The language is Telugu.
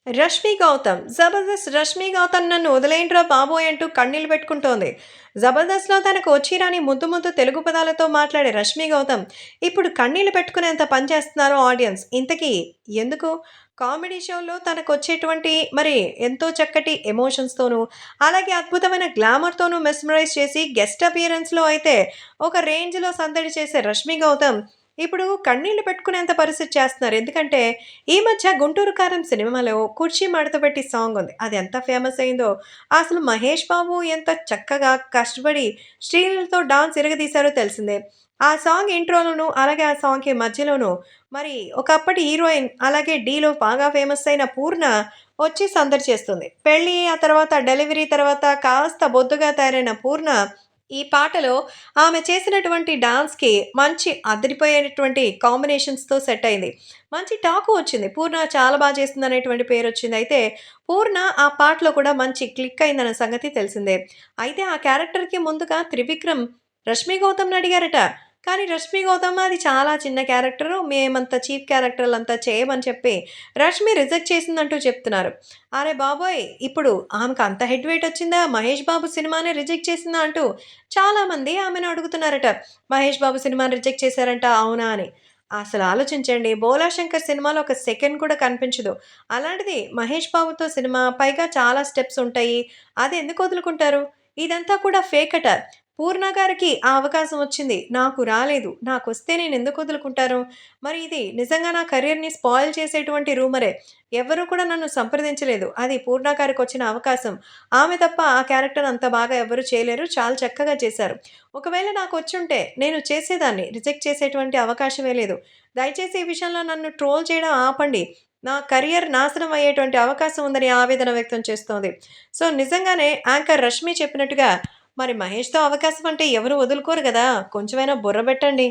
రష్మి గౌతమ్. 'జబర్దస్త్' రష్మి గౌతమ్ నన్ను వదిలేయండిరా బాబోయ్! అంటూ కన్నీళ్లు పెట్టుకుంటోంది. 'జబర్దస్త్'లో తనకు వచ్చిరాని ముద్దు ముద్దు తెలుగు పదాలతో మాట్లాడే రష్మి గౌతమ్ ఇప్పుడు కన్నీళ్లు పెట్టుకునేంత పని చేస్తున్నారు ఆడియన్స్. ఇంతకీ ఎందుకు? కామెడీ షోల్లో తనకొచ్చేటువంటి ఎంతో చక్కటి ఎమోషన్స్‌తోనూ, అలాగే అద్భుతమైన గ్లామర్‌తోనూ మెస్మరైజ్ చేసి గెస్ట్ అపియరెన్స్‌లో అయితే ఒక రేంజ్‌లో సందడి చేసే రష్మి గౌతమ్ ఇప్పుడు కన్నీళ్లు పెట్టుకునేంత పరిస్థితి చేస్తున్నారు. ఎందుకంటే ఈ మధ్య 'గుంటూరు కారం' సినిమాలో 'కుర్చీ మడతపెట్టి' సాంగ్ ఉంది. అది ఎంత ఫేమస్ అయిందో, అసలు మహేష్ బాబు ఎంత చక్కగా కష్టపడి శ్రీలీలతో డాన్స్ ఇరగదీశారో తెలిసిందే. ఆ సాంగ్ ఇంట్రోలోను, అలాగే ఆ సాంగ్‌కి మధ్యలోను ఒకప్పటి హీరోయిన్, అలాగే 'ఢీలో' బాగా ఫేమస్ అయిన పూర్ణ వచ్చి సందడి చేస్తుంది. పెళ్లి, ఆ తర్వాత డెలివరీ తర్వాత కాస్త బొద్దుగా తయారైన పూర్ణ ఈ పాటలో ఆమె చేసినటువంటి డాన్స్‌కి మంచి అదిరిపోయేటటువంటి కాంబినేషన్స్‌తో సెట్ అయింది. మంచి టాకు వచ్చింది. పూర్ణ చాలా చేస్తుందనేటువంటి పేరొచ్చింది. అయితే పూర్ణ ఆ పాటలో కూడా మంచి క్లిక్ అయిందన్న సంగతి తెలిసిందే. అయితే ఆ క్యారెక్టర్‌కి ముందుగా త్రివిక్రమ్ రష్మి గౌతమ్‌ని అడిగారట. కానీ రష్మి గౌతమ్ అది చాలా చిన్న క్యారెక్టరు. మేమంత చీప్ క్యారెక్టర్‌లంతా చేయమని చెప్పి రష్మి రిజెక్ట్ చేసిందంటూ చెప్తున్నారు. అరె బాబోయ్! ఇప్పుడు ఆమెకు అంత హెడ్ వెయిట్ వచ్చిందా? మహేష్ బాబు సినిమానే రిజెక్ట్ చేసిందా? అంటూ చాలామంది ఆమెను అడుగుతున్నారట. మహేష్ బాబు సినిమాని రిజెక్ట్ చేశారంట అవునా అని. అసలు ఆలోచించండి. 'బోలా శంకర్' సినిమాలో ఒక సెకండ్ కూడా కనిపించదు. అలాంటిది మహేష్ బాబుతో సినిమా, పైగా చాలా స్టెప్స్ ఉంటాయి. అదెందుకు వదులుకుంటారు? ఇదంతా కూడా ఫేకట. పూర్ణ గారికి ఆ అవకాశం వచ్చింది. నాకు రాలేదు. నాకొస్తే నేనెందుకు వదులుకుంటాను? మరి ఇది నిజంగా నా కెరియర్‌ని స్పాయిల్ చేసేటువంటి రూమరే. ఎవ్వరు కూడా నన్ను సంప్రదించలేదు. అది పూర్ణ గారికొచ్చిన అవకాశం. ఆమె తప్ప ఆ క్యారెక్టర్ అంత బాగా ఎవ్వరు చేయలేరు. చాలా చక్కగా చేశారు. ఒకవేళ నాకొచ్చుంటే నేను చేసేదాన్ని. రిజెక్ట్ చేసేటువంటి అవకాశమే లేదు. దయచేసి ఈ విషయంలో నన్ను ట్రోల్ చేయడం ఆపండి. నా కెరియర్ నాశనం అయ్యేటువంటి అవకాశం ఉందని ఆవేదన వ్యక్తం చేస్తోంది. సో, నిజంగానే యాంకర్ రష్మి చెప్పినట్టుగా మరి మహేష్‌తో అవకాశం అంటే ఎవరు వదులుకోరు గదా! కొంచెమైనా బుర్ర బెట్టండి.